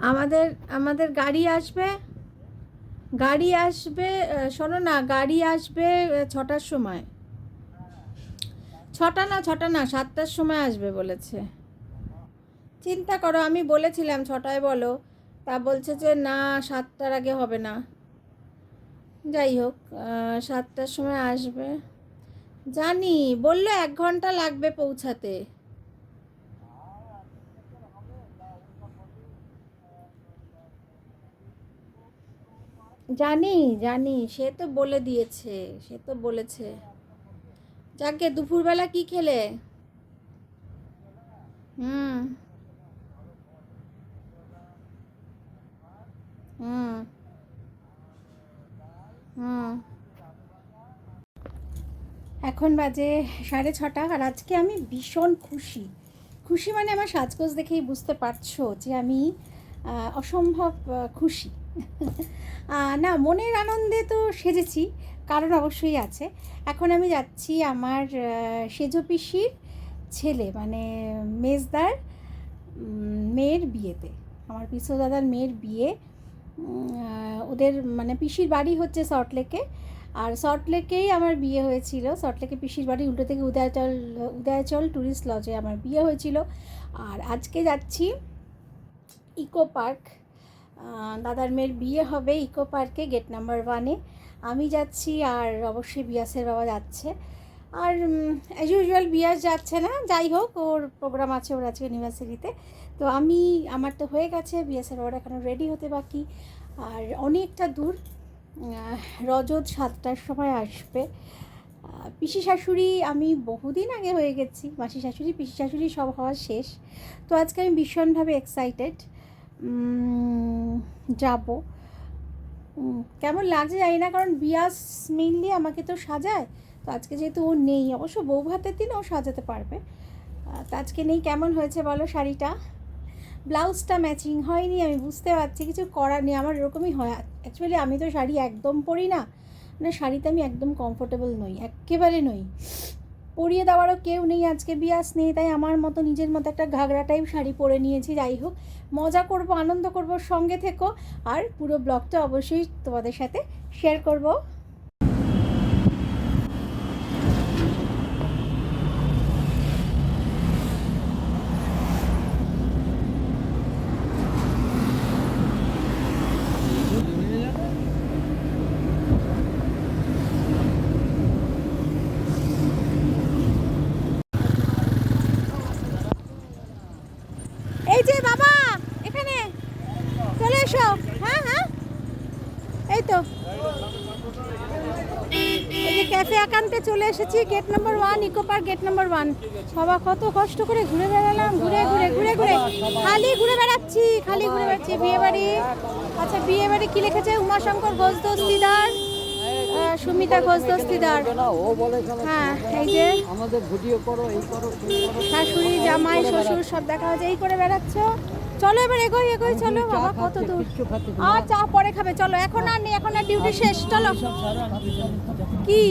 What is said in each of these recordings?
আমাদের আমাদের গাড়ি আসবে, গাড়ি আসবে। শোনো না, গাড়ি আসবে 6টার সময়। 6টা না 7টার সময় আসবে বলেছে। চিন্তা করো, আমি বলেছিলাম 6টায় বলো, তা বলছে যে না 7টার আগে হবে না। যাই হোক, 7টার সময় আসবে জানি। বললো 1 ঘন্টা লাগবে পৌঁছাতে। জানি জানি, সে তো বলে দিয়েছে, সে তো বলেছে। যাকে, দুপুরবেলা কি খেলে? হুম। হুম। হুম। এখন বাজে 6:30, আর আজকে আমি ভীষণ খুশি। খুশি মানে আমার সাজগোজ দেখেই বুঝতে পারছো যে আমি অসম্ভব খুশি। না, মনের আনন্দে তো সেজেছি, কারণ অবশ্যই আছে। এখন আমি যাচ্ছি আমার সেজো পিসির ছেলে, মানে মেজদার মেয়ের বিয়েতে। আমার পিসো দাদার মেয়ের বিয়ে। ওদের মানে পিসির বাড়ি হচ্ছে সল্টলেকে, আর সল্টলেকেই আমার বিয়ে হয়েছিল। সল্টলেকে পিসির বাড়ি, উল্টো থেকে উদয়াচল ট্যুরিস্ট লজে আমার বিয়ে হয়েছিল। আর আজকে যাচ্ছি ইকো পার্ক। দাদার মেয়ের বিয়ে হবে ইকো পার্কে, গেট নাম্বার 1-এ। আমি যাচ্ছি, আর অবশ্যই বিয়াসের বাবা যাচ্ছে। আর অ্যাজ ইউজুয়াল বিয়াস যাচ্ছে না, যাই হোক ওর প্রোগ্রাম আছে ওর আজকে ইউনিভার্সিটিতে। তো আমার তো হয়ে গেছে, বিয়াসের বাবাটা এখনও রেডি হতে বাকি। আর অনেকটা দূর, রজত 7টার সময় আসবে। পিসি শাশুড়ি আমি বহুদিন আগে হয়ে গেছি, মাসি শাশুড়ি পিসি শাশুড়ি সব হওয়া শেষ। তো আজকে আমি ভীষণভাবে এক্সাইটেড যাব। কেমন লাগছে জানি না, কারণ বিয়াস মেইনলি আমাকে তো সাজায়। তো আজকে যেহেতু ও নেই, অবশ্য বউ ভাতের দিন ও সাজাতে পারবে, তো আজকে নেই। কেমন হয়েছে বলো শাড়িটা? ব্লাউজটা ম্যাচিং হয়নি, আমি বুঝতে পারছি, কিছু করার নেই, আমার এরকমই হয়। অ্যাকচুয়ালি আমি তো শাড়ি একদম পরি না, মানে শাড়িতে আমি একদম কমফোর্টেবল নই, একেবারে নই। পরিয়ে দেওয়ারও কেউ নেই, আজকে বিয়াস নেই, তাই আমার মতো নিজের মতো একটা ঘাগরা টাইপ শাড়ি পরে নিয়েছি। যাই হোক, মজা করব, আনন্দ করব, সঙ্গে থেকো। আর পুরো ব্লগটা অবশ্যই তোমাদের সাথে শেয়ার করব। এই যে বাবা, এখানে চলে এসো। হ্যাঁ হ্যাঁ, এই তো, এই যে ক্যাফে আকান্তে চলে এসেছি, gate number 1, eco park gate number 1। বাবা কত কষ্ট করে ঘুরে বেড়ালাম, ঘুরে ঘুরে ঘুরে ঘুরে খালি ঘুরে বেড়াচ্ছি, খালি ঘুরে বেড়াচ্ছি। বিয়ে বাড়ি, আচ্ছা বিয়ে বাড়ি কী লিখেছে? উমাশঙ্কর ঘোষ দস্তিদার, সুমিতা ঘোষ দস্তিদার। হ্যাঁ, এই যে শাশুড়ি জামাই শ্বশুর সব দেখা হচ্ছে, এই করে বেড়াচ্ছ। চলো এবার এগোই এগোই, চলো বাবা কত দূর। আর চা পরে খাবে, চলো এখন আর নেই, এখন আর ডিউটি শেষ, চলো। কি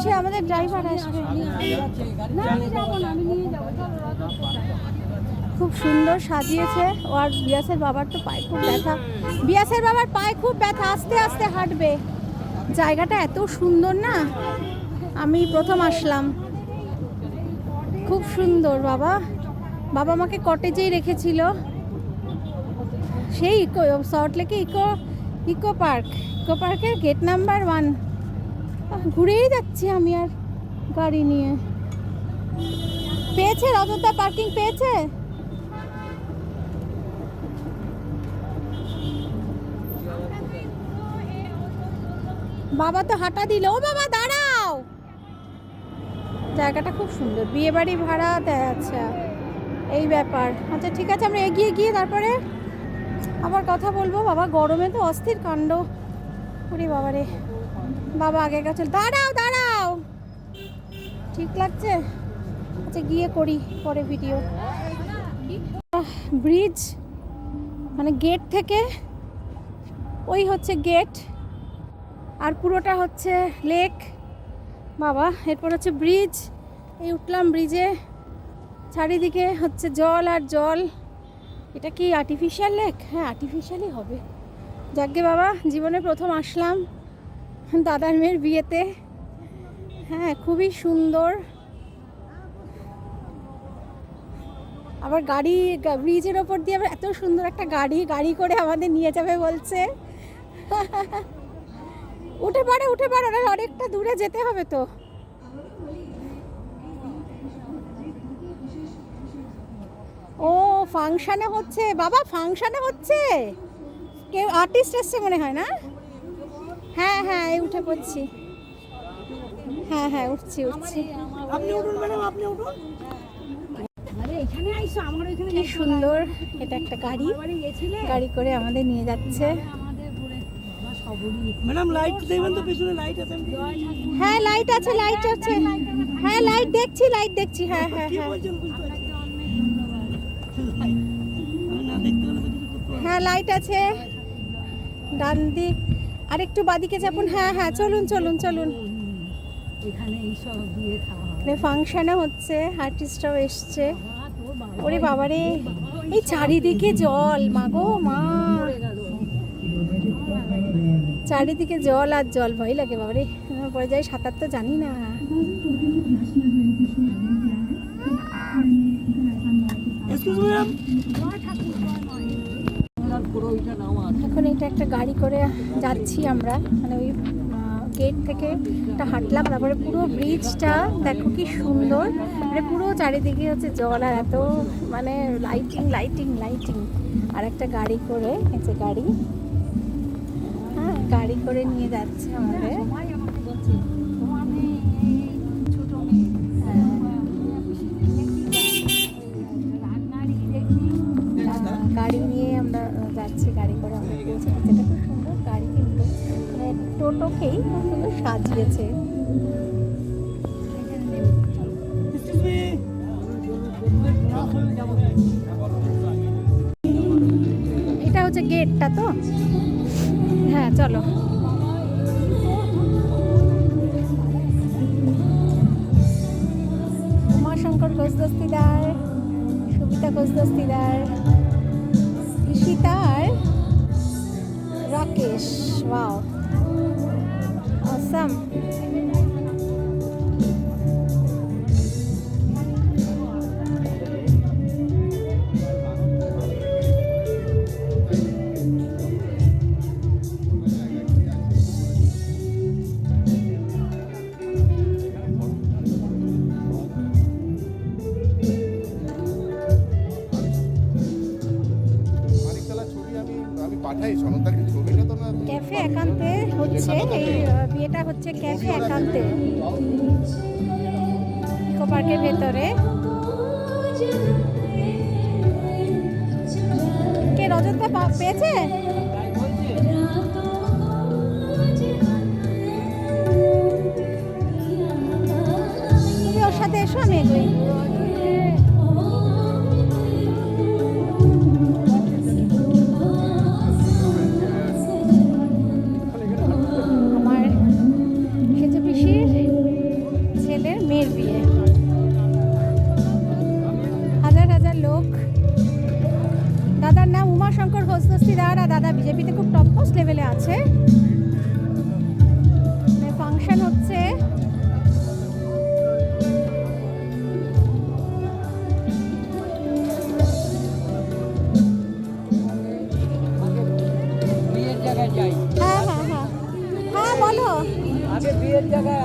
সে আমাদের ড্রাইভার আসবে। না আমি যাবো না, আমি নিয়ে যাবো। খুব সুন্দর সাজিয়েছে। ও আর বিয়াসের বাবার তো পায়ে খুব ব্যথা, বিয়াসের বাবার পায়ে খুব ব্যথা, আস্তে আস্তে হাঁটবে। জায়গাটা এত সুন্দর না, আমি প্রথম আসলাম, খুব সুন্দর। বাবা বাবা আমাকে কটেজেই রেখেছিল, সেই ইকো সল্টলেকে ইকো পার্কের গেট নাম্বার 1। ঘুরেই যাচ্ছি আমি আর গাড়ি নিয়ে। পেয়েছে রজতদা, পার্কিং পেয়েছে। বাবা তো হাঁটা দিল। ও বাবা দাঁড়াও, জায়গাটা খুব সুন্দর, বিয়ে বাড়ি ভাড়া দেয়। আচ্ছা এই ব্যাপার, আচ্ছা ঠিক আছে, আমরা এগিয়ে গিয়ে তারপরে আবার কথা বলবো। বাবা গরমে তো অস্থির কাণ্ড, ওরে বাবা রে। বাবা আগে গেছে, দাঁড়াও দাঁড়াও, ঠিক লাগছে। আচ্ছা গিয়ে করি পরে ভিডিও। ব্রিজ মানে গেট থেকে, ওই হচ্ছে গেট, আর পুরোটা হচ্ছে লেক। বাবা এরপর হচ্ছে ব্রিজ, এই উঠলাম ব্রিজে, চারিদিকে হচ্ছে জল আর জল। এটা কি আর্টিফিশিয়াল লেক? হ্যাঁ, আর্টিফিশিয়ালই হবে। যাকগে বাবা, জীবনে প্রথম আসলাম দাদার মেয়ের বিয়েতে। হ্যাঁ, খুবই সুন্দর। আবার গাড়ি, ব্রিজের ওপর দিয়ে আবার এত সুন্দর একটা গাড়ি করে আমাদের নিয়ে যাবে বলছে। উঠে পড়ে ওরা, অনেকটা দূরে যেতে হবে তো। ও ফাংশানে হচ্ছে বাবা, ফাংশানে হচ্ছে। কেউ আর্টিস্ট এসছে মনে হয় না? হ্যাঁ হ্যাঁ, এই উঠে পড়ছি। হ্যাঁ হ্যাঁ, উঠছি। আপনি উঠুন ম্যাডাম, আপনি উঠুন। কি সুন্দর। এটা একটা গাড়ি করে আমাদের নিয়ে যাচ্ছে। ম্যাডাম লাইট দেখবেন তো, পেছনে লাইট আছে। হ্যাঁ লাইট আছে। হ্যাঁ লাইট দেখছি। হ্যাঁ হ্যাঁ হ্যাঁ হ্যাঁ, লাইট আছে। ডান দিক আর একটু বাদিকে যাবেন। হ্যাঁ হ্যাঁ, চলুন। এখানে এইসব দিয়ে খাওয়া হয়। ফাংশানে হচ্ছে, আর্টিস্টরাও এসছে। ওরে বাবারে, এই চারিদিকে জল, মাগো মা, চারিদিকে জল আর জল। ভয় লাগে বাবারে, পরে যাই, সাঁতার তো জানি না। এখন এটা একটা গাড়ি করে যাচ্ছি আমরা, মানে ওই গেট থেকে একটা হাঁটলাম, তারপরে পুরো ব্রিজটা দেখো কি সুন্দর। মানে পুরো চারিদিকে হচ্ছে জল আর এত মানে লাইটিং। আর একটা গাড়ি করে, এই যে গাড়ি করে নিয়ে যাচ্ছে আমাদের। গাড়ি নিয়ে আমরা যাচ্ছি, গাড়ি করে আমরা পৌঁছে যাচ্ছি। এটা খুব সুন্দর গাড়ি, কিন্তু মানে টোটোকেই খুব সুন্দর সাজিয়েছে। এটা হচ্ছে গেটটা তো। হ্যাঁ চলো। উমাশঙ্কর ঘোষ দস্তিদার, সুবিতা ঘোষ দস্তিদার, ঈশিতা আর রাকেশ। Wow, awesome. ক্যাফে একান্তে হচ্ছে এই বিয়েটা, হচ্ছে ক্যাফে একান্তে, ইকো পার্কের ভেতরে। কে রজতটা পেয়েছে? তুমি ওর সাথে এসো, আমি এগোই। মেয়ের বিয়ে, হাজার লোক। দাদার নাম উমাশঙ্কর ঘোষ দস্তিদার, আর দাদা বিজেপিতে খুব টপ পোস্ট লেভেলে আছে। ফাংশন হচ্ছে। হ্যাঁ হ্যাঁ হ্যাঁ হ্যাঁ, বলো। আগে বিয়ের জায়গায়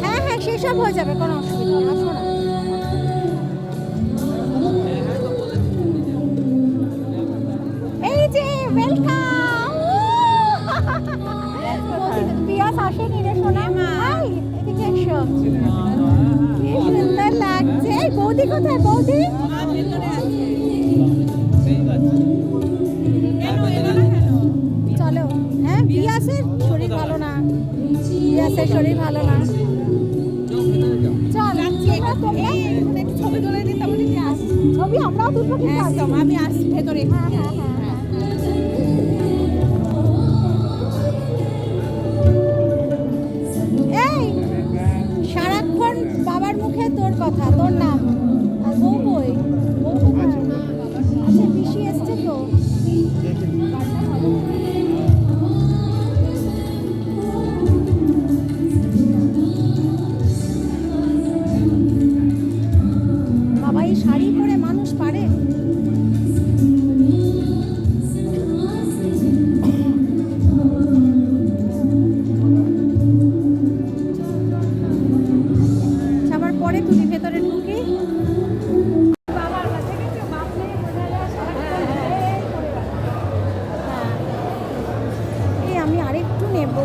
হ্যাঁ হ্যাঁ, সেসব হয়ে যাবে, কোনো অসুবিধা না। আসো না। এই যে ওয়েলকাম। বিয়াস আসেনি রে সোনা, ভাই এদিকে এসো। কি সুন্দর লাগছে। বৌদি কোথায়? বৌদি চলো। হ্যাঁ, বিয়াসের শরীর ভালো না, চল ছবি তুলে দিই, তারপরে ছবি আমরাও তুলবো। আমি আসছি ভেতরে। হ্যাঁ হ্যাঁ হ্যাঁ। কথা, তোর নাম আর বউ কই? বউ কোথায়? আচ্ছা পিসি এসছে তো। বাবা এই শাড়ি পরে মানুষ পারে? সবার পরে তুলি ভেতরে ঢুকি। হ্যাঁ। এই আমি আরেকটু নেব।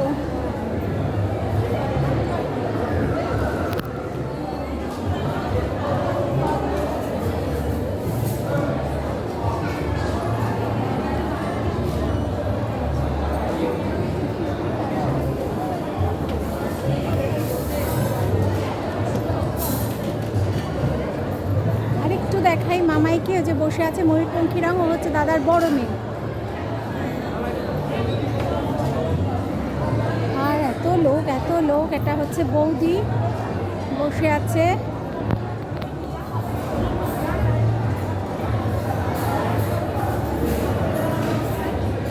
আরেকটু দেখাই মামাইকে, ওই যে বসে আছে ময়ূরপঙ্খী রং, ও হচ্ছে দাদার বড় মেয়ে। আর এত লোক এত লোক, এটা হচ্ছে বৌদি বসে আছে।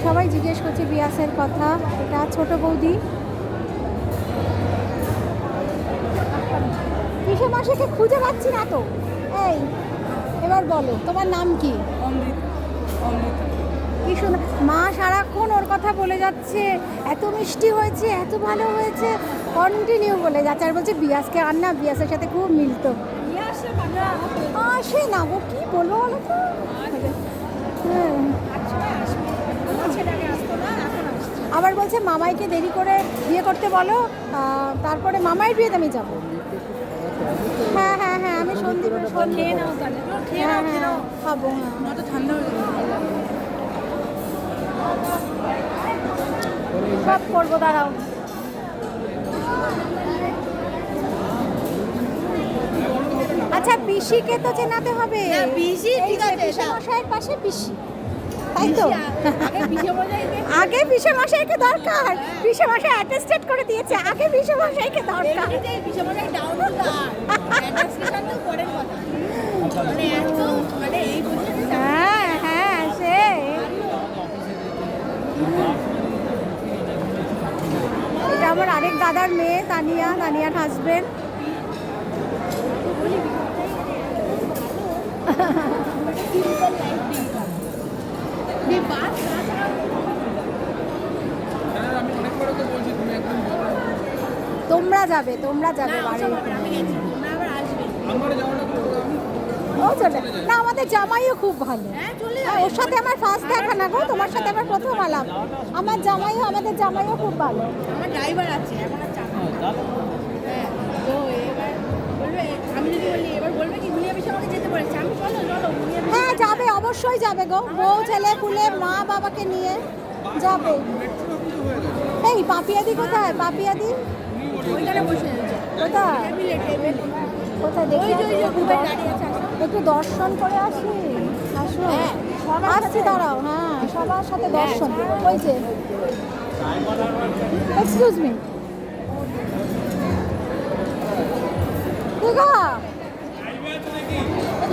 সবাই জিজ্ঞেস করছে বিয়াসের কথা। এটা ছোট বৌদি। পিসে মাসিকে খুঁজে পাচ্ছি না তো। এই এবার বলো তোমার নাম কি? কি শোনো, মা সারাক্ষণ ওর কথা বলে যাচ্ছে, এত মিষ্টি হয়েছে, এত ভালো হয়েছে, কন্টিনিউ বলে যাচ্ছে। আর বলছে বিয়াসকে আন না, বিয়াসের সাথে খুব মিলতো। আসে না গো, কি বলবো বলো তো। হ্যাঁ। আবার বলছে মামাইকে দেরি করে বিয়ে করতে বলো, তারপরে মামাইয়ের বিয়েতে আমি যাবো। হ্যাঁ হ্যাঁ হ্যাঁ, আমি সন্দীপের খেয়ে নাও তাহলে। হ্যাঁ হ্যাঁ খাবো। হ্যাঁ ঠান্ডা হয়ে সব করবো, দাঁড়াও। আচ্ছা পিসিকে তো চেনাতে হবে। পিসি ঠিক আছে, পিসি মশাইয়ের পাশে পিসি, তাই তো? আগে পিসে মশাইকে দরকার, পিসে মশাই অ্যাটেস্টেড করে দিয়েছে, আগে পিসে মশাইকে দরকার। হ্যাঁ হ্যাঁ সে এটা আমার আরেক দাদার মেয়ে তানিয়া, তানিয়ার হাজবেন্ড। তোমরা যাবে, তোমরা যাবে বাড়ি। ও চলে না, আমাদের জামাইও খুব ভালো। হ্যাঁ, ওর সাথে আমার ফার্স্ট দেখা না গো, তোমার সাথে আমার প্রথম আলাপ। আমার জামাইও, আমাদের জামাইও খুব ভালো। আমার ড্রাইভার আছে, এখন আর চাপ নেই। হ্যাঁ, তো এবার বলবে, আমি যদি বলি এবার বলবে কি মুনিয়া পিসে আমাকে যেতে বলেছে, আমি চলো চলো মুনিয়া পিসে। হ্যাঁ যাবে, অবশ্যই যাবে গো, বউ ছেলে পুলে মা বাবাকে নিয়ে যাবে। এই পাপিয়াদি কোথায়? পাপিয়াদি ওইখানে বসে আছে। কোথায়? টেবিলে টেবিলে। কোথায় দেখি? ওই যে খুবই দাঁড়িয়ে আছে। একটু দর্শন করে আসি। আসো, আসছি দাঁড়াও। হ্যাঁ সবার সাথে দর্শন। ওই যে এক্সকিউজ মি,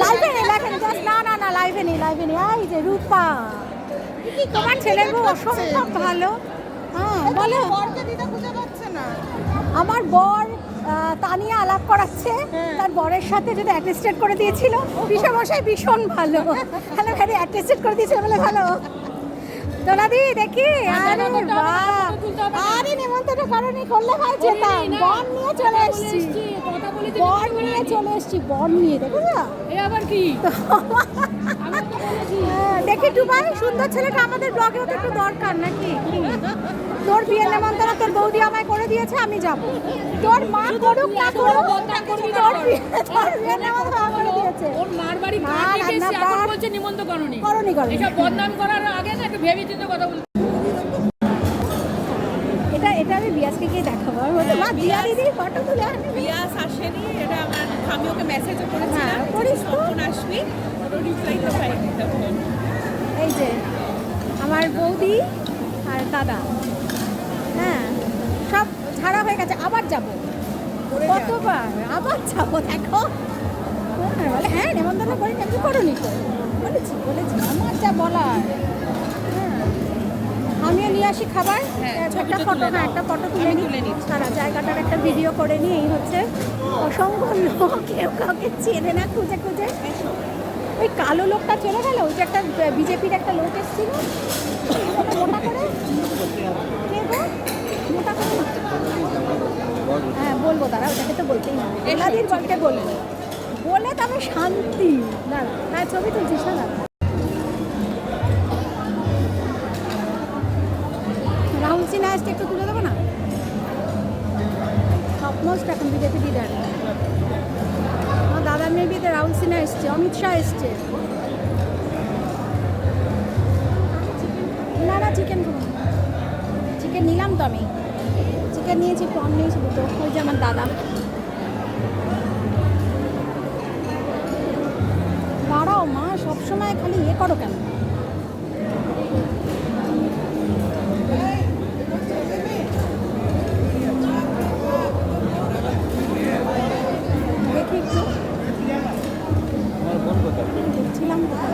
লাইভে নেই, লাইভে নেই, না না না লাইভে নেই, লাইভে নেই। এই যে রূপা, তোমার ছেলের বউ অসম্ভব ভালো। হ্যাঁ বলো। আমার বর তানিয়া আলাপ করাচ্ছে, তার বরের সাথে যদি অ্যাটেস্টেড করে দিয়েছিল। পিসেমশাই ভীষণ ভালো, হ্যালো ভ্যারি অ্যাটেস্টেড করে দিয়েছিল বলে ভালো। দোলাদি দেখি, আরে বাহ, আরে নেমন্তন্ন করনি, করলে ভাই যেতাম। বর নিয়ে চলে এসেছি, বর নিয়ে চলে এসেছি, বর নিয়ে দেখো না। আবার কি দেখি টুবাই, সুন্দর ছেলেটা আমাদের ব্লগেও তো একটু দরকার নাকি? তোর বিয়ের নেমন্তন্ন তোর বৌদি আমায় করে দিয়েছে, আমি যাব। তোর মা করুক না করুক, তোর বিয়ের নেমন্তন্ন আমায় করে দিয়েছে। ওর মার বাড়ি মা কাছে রান্না এসে এখন পাক বলছে নিমন্ত্রণ করনি। করনি করনি। এসব বদনাম করার আগে না একটু ভেবে চিন্তে কথা বলতে। এটা আমি বিয়াসকে গিয়ে দেখাবো। আমি বলছি মা দিয়া দিদি ফটো তুলে আনি। বিয়াস আসেনি, এটা আমার আমি ওকে মেসেজও করেছিলাম। হ্যাঁ, করিস তো। কখন আসবি? ওর রিপ্লাই তো পাইনি তখন। এই যে আমার বৌদি আর দাদা, হ্যাঁ সব ছাড়া হয়ে গেছে, আবার যাব। কতবার আবার যাবো দেখো। বলে হ্যাঁ নেমন্তন্ন করি না, কি করোনি তো? বলেছি আমার যা বলার। হ্যাঁ, আমিও নিয়ে আসি খাবার। হ্যাঁ, একটা ছবিটা ফটো, তুলে হ্যাঁ নাও। একটা ফটো তুলে আমি নিই, তুলে নিচ্ছি। সারা জায়গাটার একটা ভিডিও করে নিই। এই হচ্ছে অসংখ্য লোক, কেউ কাউকে চেনে না, খুঁজে খুঁজে। ওই কালো লোকটা চলে গেল, ওই যে একটা বিজেপির একটা লোক এসেছিল মোটা করে, কে গো? মোটা করে না? হ্যাঁ বলবো, তারা ওটাকে তো বলতেই হবে, এলাদির বলতে বলবো, বলে তবে শান্তি। দাঁড়া, হ্যাঁ ছবি তুলছিস না? দাঁড়া, রাহুল সিনহা আসছে, একটু তুলে দেবো না? টপমোস্ট এখন বিজেপি লিডার। আমার দাদার মেয়ে বিয়েতে রাহুল সিনহা এসছে, অমিত শাহ এসছে। না না চিকেন খাবো না। চিকেন নিলাম তো আমি, চিকেন নিয়েছি, প্রন নিয়েছি দুটো। ওই যে আমার দাদা। দাঁড়াও মা, সবসময় খালি ইয়ে করো কেন? দেখি একটু, দেখছিলাম কোথায়।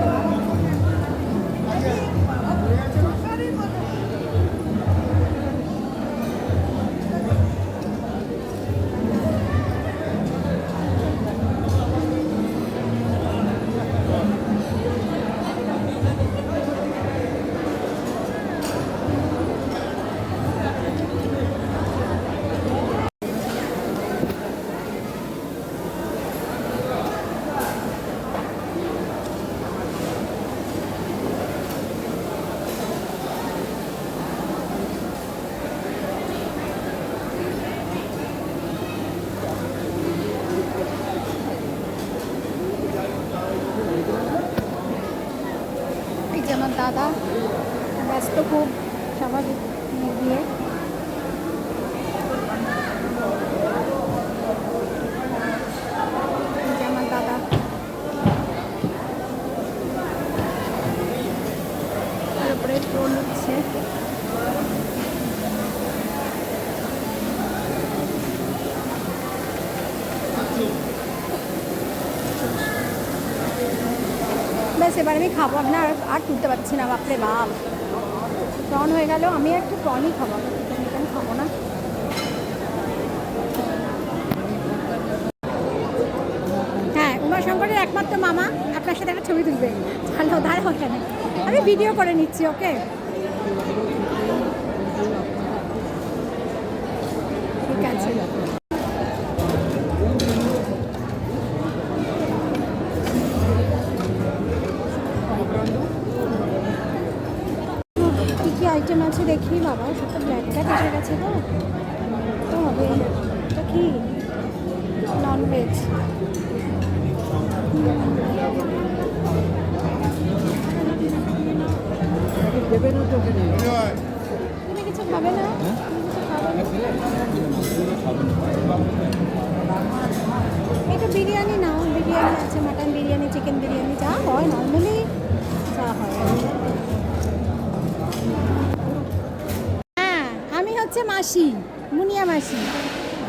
এই যে আমার দাদা ব্যস্ত খুব, স্বাভাবিক মেয়ে বিয়ে। এই যে আমার দাদা, তারপরে ফোন হচ্ছে। ব্যাস এবার আমি খাবো না, আর তুলতে পারছি না, বাপরে বাপ। প্রন হয়ে গেল, আমি একটু প্রনই খাবো, চিকেন খাবো না। হ্যাঁ, উমাশঙ্করের একমাত্র মামা আপনার সাথে একটা ছবি তুলবে। ভালো, দাঁড়াও এখানে, আমি ভিডিও করে নিচ্ছি। ওকে, ঠিক আছে। কী কী আইটেম আছে দেখি বাবা, সব তো ব্ল্যাক ব্ল্যাক এসে গেছে তো, তো হবে। এটা কি ননভেজ? তুমি কিছু খাবে না? একটু বিরিয়ানি নাও, বিরিয়ানি আছে, মাটন বিরিয়ানি, চিকেন বিরিয়ানি, যা হয় নর্মালি যা হয়। হ্যাঁ, আমি হচ্ছে মাসি, মুনিয়া মাসি।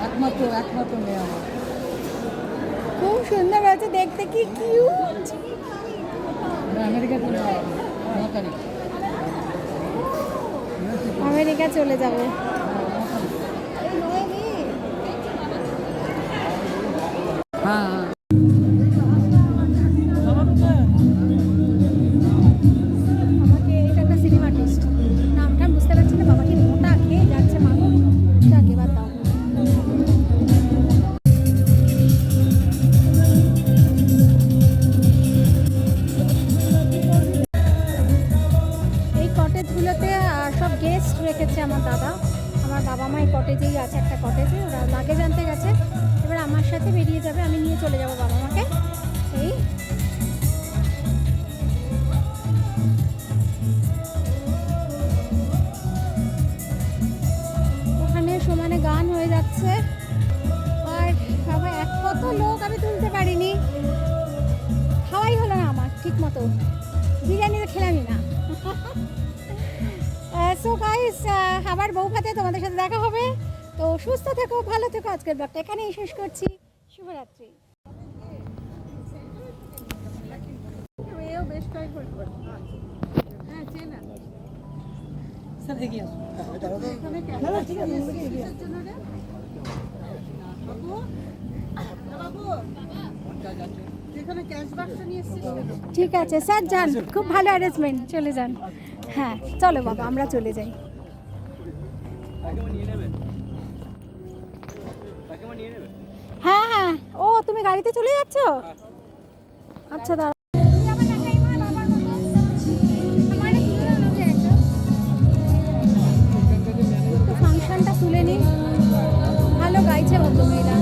একমাত্র মেয়ে আমার। খুব সুন্দর হয়েছে দেখতে, কি কিউট। আমেরিকা চলে যাবো 9 তারিখ। আমেরিকা চলে যাবে। হ্যাঁ আমাকে, এটা একটা সিনেমা আর্টিস্ট, নামটা বুঝতে পারছি না। বাবাকে মোটা খেয়ে যাচ্ছে মাগো, যাকে বাদ দাও। এই কটেজগুলোতে সব গেস্ট রেখেছে আমার দাদা। আমার বাবা মা এই কটেজেই আছে, একটা কটেজে। ওরা লাগেজ আনতে গেছে, এবার আমার সাথে বেরিয়ে যাবে, আমি নিয়ে চলে যাব বাবা মাকে। এই ওখানে সমানে গান হয়ে যাচ্ছে। আর বাবা, এক কত লোক আমি তুলতে পারিনি, খাওয়াই হলো না আমার ঠিক মতো, বিরিয়ানি তো খেলামই না। সো গাইস, আবার বউ ভাতে তোমাদের সাথে দেখা হবে। তো সুস্থ থেকো, ভালো থেকো। আজকের ব্লগটা এখানেই শেষ করছি। শুভরাত্রি। স্যার এগিয়ে আসুন। না না ঠিক আছে এগিয়ে আসুন। ঠিক আছে স্যার, যান, খুব ভালো অ্যারেঞ্জমেন্ট, চলে যান। হ্যাঁ চলো বাবা, আমরা চলে যাই। হ্যাঁ হ্যাঁ, ও তুমি গাড়িতে চলে যাচ্ছ? আচ্ছা দাঁড়া, ফাংশনটা তুলে নি। ভালো গাইছে ভদ্রমেয়েরা।